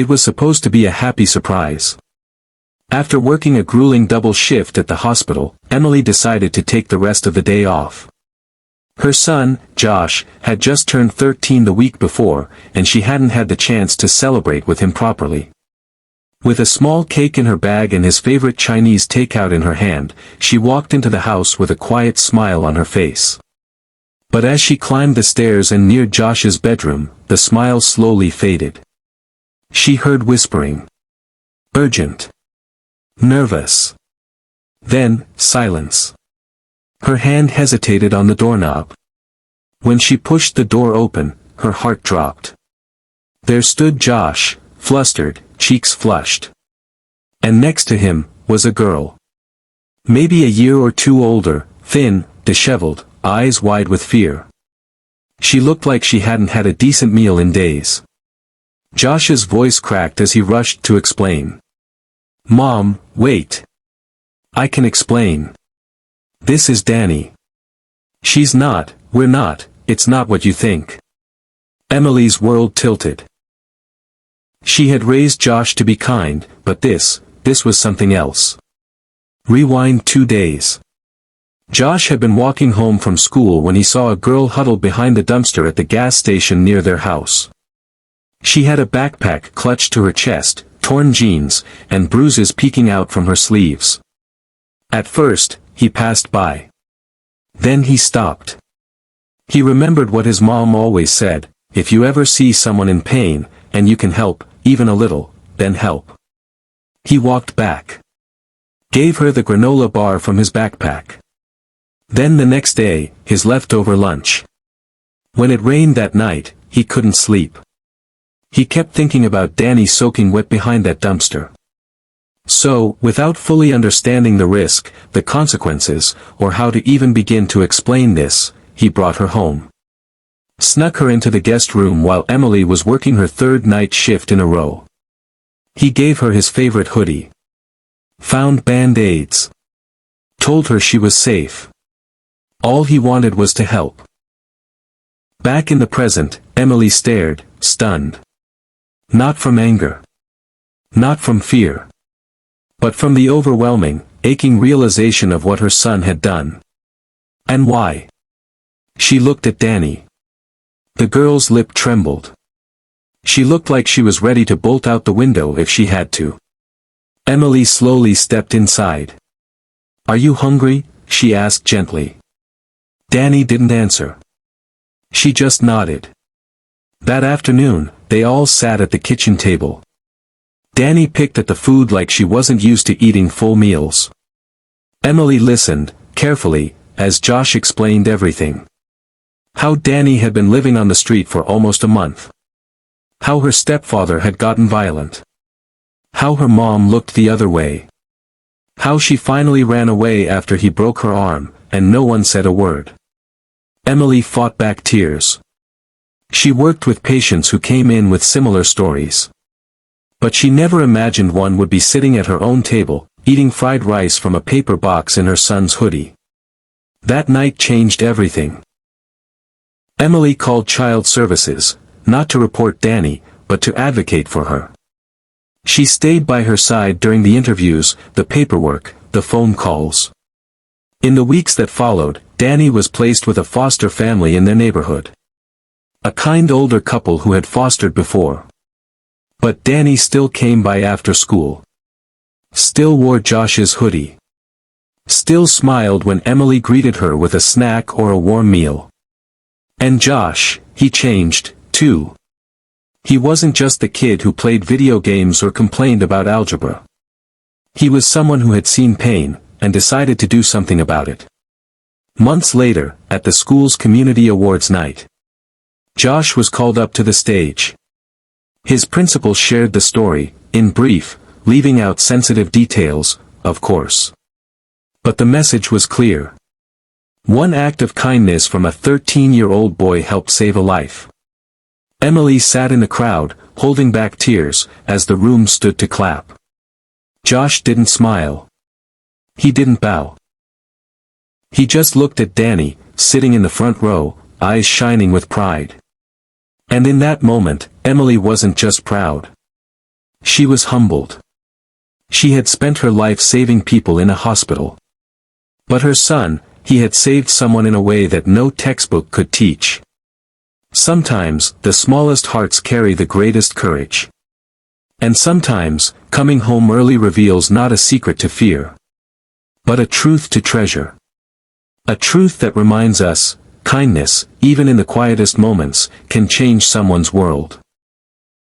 It was supposed to be a happy surprise. After working a grueling double shift at the hospital, Emily decided to take the rest of the day off. Her son, Josh, had just turned 13 the week before, and she hadn't had the chance to celebrate with him properly. With a small cake in her bag and his favorite Chinese takeout in her hand, she walked into the house with a quiet smile on her face. But as she climbed the stairs and neared Josh's bedroom, the smile slowly faded. She heard whispering. Urgent. Nervous. Then, silence. Her hand hesitated on the doorknob. When she pushed the door open, her heart dropped. There stood Josh, flustered, cheeks flushed. And next to him, was a girl. Maybe a year or two older, thin, disheveled, eyes wide with fear. She looked like she hadn't had a decent meal in days. Josh's voice cracked as he rushed to explain. Mom, wait. I can explain. This is Danny. We're not, it's not what you think. Emily's world tilted. She had raised Josh to be kind, but this was something else. Rewind 2 days. Josh had been walking home from school when he saw a girl huddled behind the dumpster at the gas station near their house. She had a backpack clutched to her chest, torn jeans, and bruises peeking out from her sleeves. At first, he passed by. Then he stopped. He remembered what his mom always said, if you ever see someone in pain, and you can help, even a little, then help. He walked back. Gave her the granola bar from his backpack. Then the next day, his leftover lunch. When it rained that night, he couldn't sleep. He kept thinking about Danny soaking wet behind that dumpster. So, without fully understanding the risk, the consequences, or how to even begin to explain this, he brought her home. Snuck her into the guest room while Emily was working her third night shift in a row. He gave her his favorite hoodie. Found band-aids. Told her she was safe. All he wanted was to help. Back in the present, Emily stared, stunned. Not from anger. Not from fear. But from the overwhelming, aching realization of what her son had done. And why? She looked at Danny. The girl's lip trembled. She looked like she was ready to bolt out the window if she had to. Emily slowly stepped inside. Are you hungry? She asked gently. Danny didn't answer. She just nodded. That afternoon, they all sat at the kitchen table. Danny picked at the food like she wasn't used to eating full meals. Emily listened, carefully, as Josh explained everything. How Danny had been living on the street for almost a month. How her stepfather had gotten violent. How her mom looked the other way. How she finally ran away after he broke her arm, and no one said a word. Emily fought back tears. She worked with patients who came in with similar stories. But she never imagined one would be sitting at her own table, eating fried rice from a paper box in her son's hoodie. That night changed everything. Emily called child services, not to report Danny, but to advocate for her. She stayed by her side during the interviews, the paperwork, the phone calls. In the weeks that followed, Danny was placed with a foster family in their neighborhood. A kind older couple who had fostered before. But Danny still came by after school. Still wore Josh's hoodie. Still smiled when Emily greeted her with a snack or a warm meal. And Josh, he changed, too. He wasn't just the kid who played video games or complained about algebra. He was someone who had seen pain, and decided to do something about it. Months later, at the school's community awards night, Josh was called up to the stage. His principal shared the story, in brief, leaving out sensitive details, of course. But the message was clear. One act of kindness from a 13-year-old boy helped save a life. Emily sat in the crowd, holding back tears, as the room stood to clap. Josh didn't smile. He didn't bow. He just looked at Danny, sitting in the front row, eyes shining with pride. And in that moment, Emily wasn't just proud. She was humbled. She had spent her life saving people in a hospital. But her son, he had saved someone in a way that no textbook could teach. Sometimes, the smallest hearts carry the greatest courage. And sometimes, coming home early reveals not a secret to fear, but a truth to treasure. A truth that reminds us, kindness, even in the quietest moments, can change someone's world.